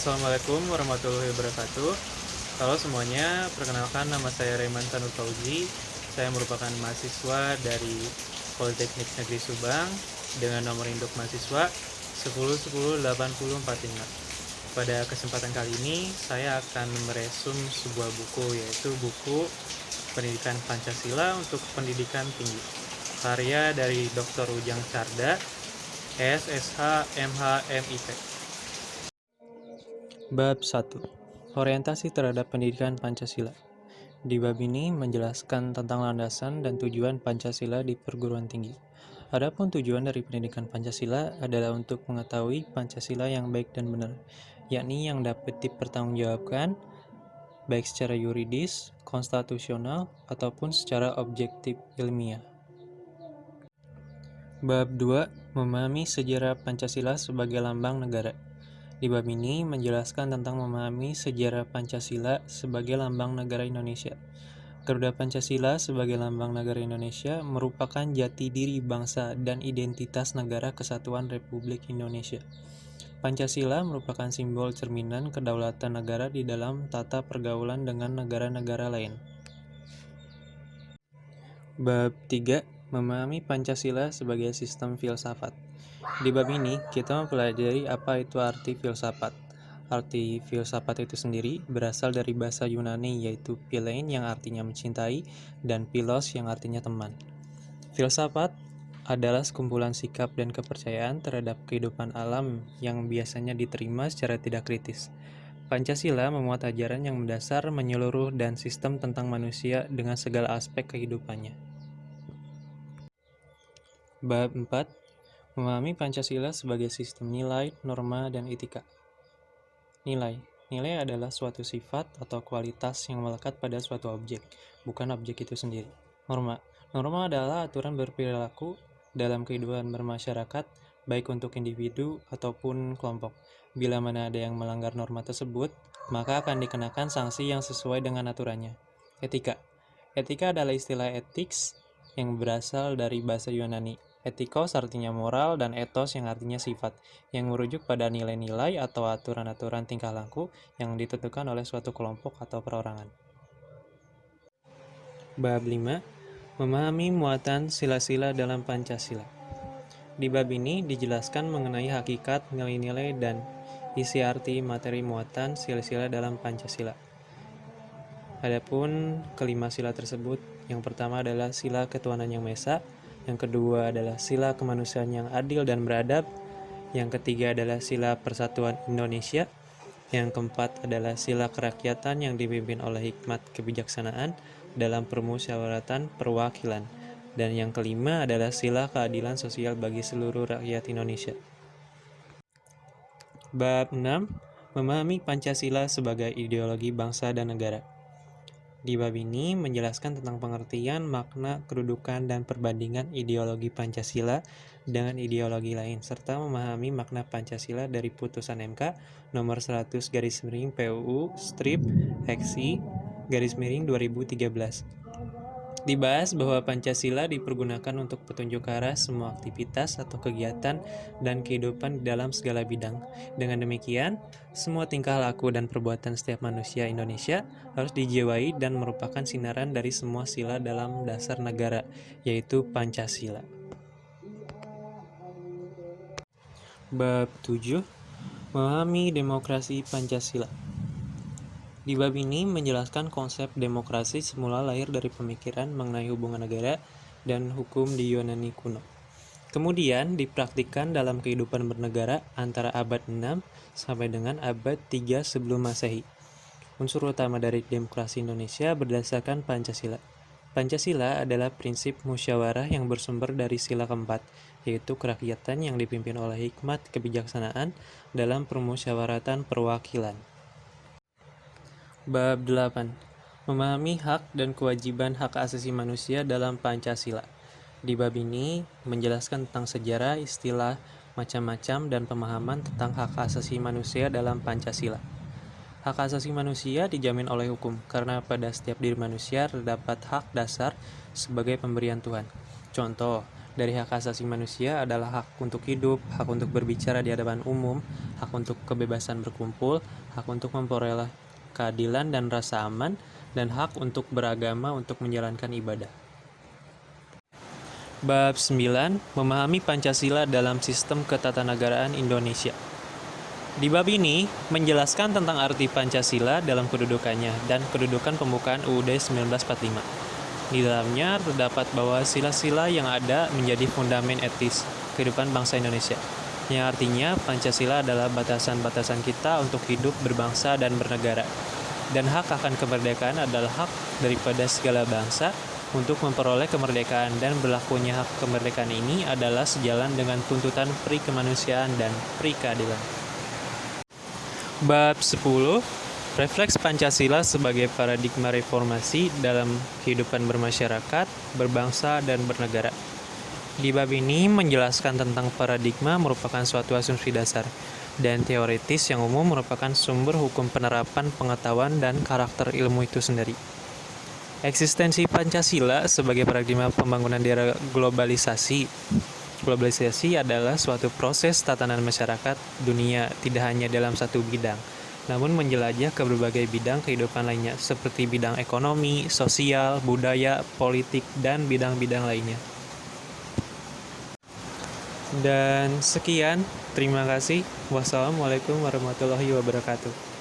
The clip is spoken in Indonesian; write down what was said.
Assalamualaikum warahmatullahi wabarakatuh. Halo semuanya, perkenalkan nama saya Rayman Tanur Fauzi. Saya merupakan mahasiswa dari Politeknik Negeri Subang dengan nomor induk mahasiswa 10108045. Pada kesempatan kali ini, saya akan meresum sebuah buku, yaitu buku Pendidikan Pancasila untuk Pendidikan Tinggi, karya dari Dr. Ujang Carda, SSH MH MIT. Bab 1. Orientasi terhadap pendidikan Pancasila. Di bab ini menjelaskan tentang landasan dan tujuan Pancasila di perguruan tinggi. Adapun tujuan dari pendidikan Pancasila adalah untuk mengetahui Pancasila yang baik dan benar, yakni yang dapat dipertanggungjawabkan baik secara yuridis, konstitusional, ataupun secara objektif ilmiah. Bab 2. Memahami sejarah Pancasila sebagai lambang negara. Di bab ini menjelaskan tentang memahami sejarah Pancasila sebagai lambang negara Indonesia. Garuda Pancasila sebagai lambang negara Indonesia merupakan jati diri bangsa dan identitas negara kesatuan Republik Indonesia. Pancasila merupakan simbol cerminan kedaulatan negara di dalam tata pergaulan dengan negara-negara lain. Bab 3. Memahami Pancasila sebagai sistem filsafat. Di bab ini, kita mempelajari apa itu arti filsafat. Arti filsafat itu sendiri berasal dari bahasa Yunani, yaitu philein yang artinya mencintai dan philos yang artinya teman. Filsafat adalah sekumpulan sikap dan kepercayaan terhadap kehidupan alam yang biasanya diterima secara tidak kritis. Pancasila memuat ajaran yang mendasar, menyeluruh, dan sistem tentang manusia dengan segala aspek kehidupannya. Bab 4. Memahami Pancasila sebagai sistem nilai, norma, dan etika. Nilai. Nilai adalah suatu sifat atau kualitas yang melekat pada suatu objek, bukan objek itu sendiri. Norma. Norma adalah aturan berperilaku dalam kehidupan bermasyarakat, baik untuk individu ataupun kelompok. Bila mana ada yang melanggar norma tersebut, maka akan dikenakan sanksi yang sesuai dengan aturannya. Etika. Etika adalah istilah ethics yang berasal dari bahasa Yunani. Etikos artinya moral dan etos yang artinya sifat, yang merujuk pada nilai-nilai atau aturan-aturan tingkah laku yang ditentukan oleh suatu kelompok atau perorangan. Bab 5. Memahami muatan sila-sila dalam Pancasila. Di bab ini dijelaskan mengenai hakikat, nilai-nilai, dan isi arti materi muatan sila-sila dalam Pancasila. Adapun kelima sila tersebut, yang pertama adalah sila ketuhanan yang Maha Esa, yang kedua adalah sila kemanusiaan yang adil dan beradab, yang ketiga adalah sila persatuan Indonesia, yang keempat adalah sila kerakyatan yang dipimpin oleh hikmat kebijaksanaan dalam permusyawaratan perwakilan, dan yang kelima adalah sila keadilan sosial bagi seluruh rakyat Indonesia. Bab 6. Memahami Pancasila sebagai ideologi bangsa dan negara. Di bab ini menjelaskan tentang pengertian, makna, kedudukan, dan perbandingan ideologi Pancasila dengan ideologi lain, serta memahami makna Pancasila dari putusan MK nomor 100/PUU strip XI /2013. Dibahas bahwa Pancasila dipergunakan untuk petunjuk arah semua aktivitas atau kegiatan dan kehidupan di dalam segala bidang. Dengan demikian, semua tingkah laku dan perbuatan setiap manusia Indonesia harus dijiwai dan merupakan sinaran dari semua sila dalam dasar negara, yaitu Pancasila. Bab 7. Memahami demokrasi Pancasila. Di bab ini menjelaskan konsep demokrasi semula lahir dari pemikiran mengenai hubungan negara dan hukum di Yunani kuno. Kemudian dipraktikkan dalam kehidupan bernegara antara abad 6 sampai dengan abad 3 sebelum Masehi. Unsur utama dari demokrasi Indonesia berdasarkan Pancasila. Pancasila adalah prinsip musyawarah yang bersumber dari sila keempat, yaitu kerakyatan yang dipimpin oleh hikmat kebijaksanaan dalam permusyawaratan perwakilan. Bab 8. Memahami hak dan kewajiban hak asasi manusia dalam Pancasila. Di bab ini menjelaskan tentang sejarah, istilah, macam-macam, dan pemahaman tentang hak asasi manusia dalam Pancasila. Hak asasi manusia dijamin oleh hukum, karena pada setiap diri manusia terdapat hak dasar sebagai pemberian Tuhan. Contoh, Dari hak asasi manusia adalah hak untuk hidup, hak untuk berbicara di hadapan umum, hak untuk kebebasan berkumpul, hak untuk memperoleh keadilan dan rasa aman, dan hak untuk beragama untuk menjalankan ibadah. Bab 9. Memahami Pancasila dalam sistem ketatanegaraan Indonesia. Di bab ini, menjelaskan tentang arti Pancasila dalam kedudukannya dan kedudukan pembukaan UUD 1945. Di dalamnya terdapat bahwa sila-sila yang ada menjadi fundamen etis kehidupan bangsa Indonesia, yang artinya Pancasila adalah batasan-batasan kita untuk hidup berbangsa dan bernegara. Dan hak akan kemerdekaan adalah hak daripada segala bangsa untuk memperoleh kemerdekaan, dan berlakunya hak kemerdekaan ini adalah sejalan dengan tuntutan pri kemanusiaan dan pri keadilan. Bab 10. Refleks Pancasila sebagai paradigma reformasi dalam kehidupan bermasyarakat, berbangsa, dan bernegara. Di bab ini menjelaskan tentang paradigma merupakan suatu asumsi dasar, dan teoritis yang umum merupakan sumber hukum penerapan pengetahuan dan karakter ilmu itu sendiri. Eksistensi Pancasila sebagai paradigma pembangunan di era globalisasi. Globalisasi adalah suatu proses tatanan masyarakat dunia tidak hanya dalam satu bidang, namun menjelajah ke berbagai bidang kehidupan lainnya, seperti bidang ekonomi, sosial, budaya, politik, dan bidang-bidang lainnya. Dan sekian, terima kasih. Wassalamualaikum warahmatullahi wabarakatuh.